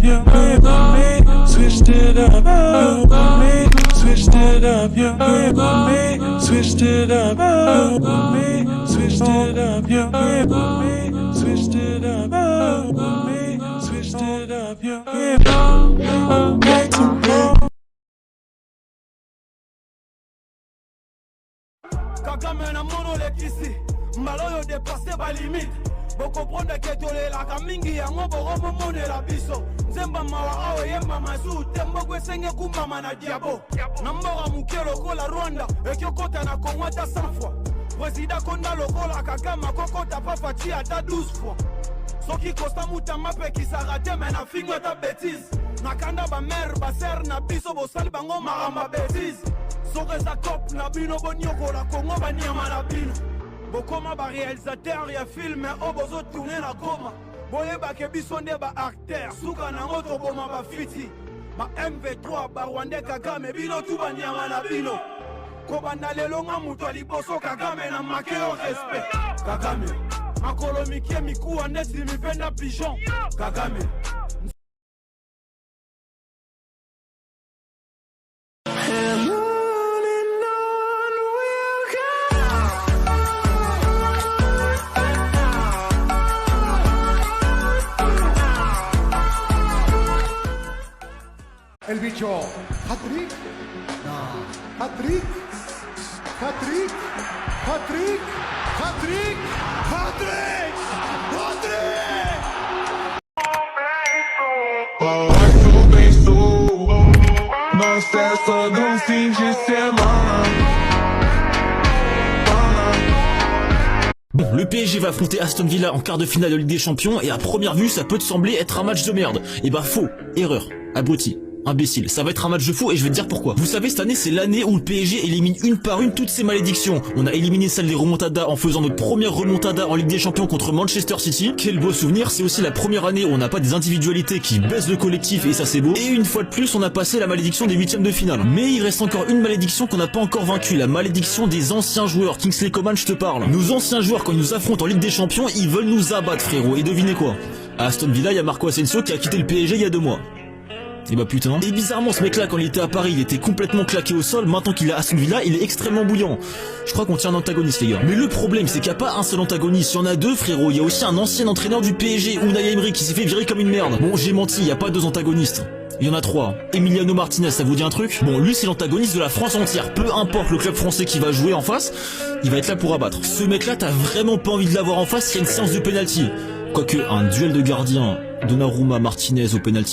you with me, switched it up, me, switched it up, you with me, switched it up, me, switched it up, you with me, switched it up, me, switched it up, you with me, way too long. Kagame na mono lekisi, maloyo dépassé ba limite. Boko pronde ke tole la kamingi ya ngobo robo mone la biso. Nzemba mawa awe yemba masu, tembo kwe senge kumama na diabo. Namboga mukelo kola Rwanda, ekyo kota na kongwata 100 fois. Président konda lokola Kagame kokota papa ti ata 12 fois. Soki kosta muta mape ki sarate mena fingo ta bêtise. Nakanda ba mère ba sœur na biso bo sali bango maramba bêtise. Soke za cop na bino bonyoko la Congo banyama na bino. Bokoma ba réalisateur ya film o bozo tourner na goma. Boye ba ke biso nde ba acteur suka na ngoto boma ba fiti. Ba MV3 ba Rwanda Kagame bino tu banyama na bino. Kobanda lelo nga mutu aliboso Kagame na makeo respect. Kagame makolo mikie mikuwa nesi mipenda pigeon. Kagame El bicho, hat-trick, hat-trick, hat-trick, hat-trick, hat-trick, hat-trick, hat-trick. Baixo bem sul, nós festa do fim de semana. Bon, le PSG va affronter Aston Villa en quart de finale de Ligue des Champions et à première vue ça peut te sembler être un match de merde. Et bah faux, erreur, abruti. Imbécile, ça va être un match de fou et je vais te dire pourquoi. Vous savez, cette année c'est l'année où le PSG élimine une par une toutes ses malédictions. On a éliminé celle des remontadas en faisant notre première remontada en Ligue des Champions contre Manchester City. Quel beau souvenir, c'est aussi la première année où on n'a pas des individualités qui baissent le collectif et ça c'est beau. Et une fois de plus on a passé la malédiction des huitièmes de finale. Mais il reste encore une malédiction qu'on n'a pas encore vaincue, la malédiction des anciens joueurs. Kingsley Coman, je te parle. Nos anciens joueurs quand ils nous affrontent en Ligue des Champions, ils veulent nous abattre frérot. Et devinez quoi? À Aston Villa, il y a Marco Asensio qui a quitté le PSG il y a 2 mois. Et bah putain. Et bizarrement ce mec là quand il était à Paris il était complètement claqué au sol. Maintenant qu'il est à Aston Villa il est extrêmement bouillant. Je crois qu'on tient un antagoniste les gars. Mais le problème c'est qu'il n'y a pas un seul antagoniste. Il y en a 2 frérot. Il y a aussi un ancien entraîneur du PSG, Unai Emery, qui s'est fait virer comme une merde. Bon j'ai menti, il n'y a pas 2 antagonistes. Il y en a 3. Emiliano Martinez, ça vous dit un truc? Bon, lui c'est l'antagoniste de la France entière. Peu importe le club français qui va jouer en face, il va être là pour abattre. Ce mec là, t'as vraiment pas envie de l'avoir en face, il y a une séance de penalty. Quoique, un duel de gardien, Donnarumma Martinez au penalty.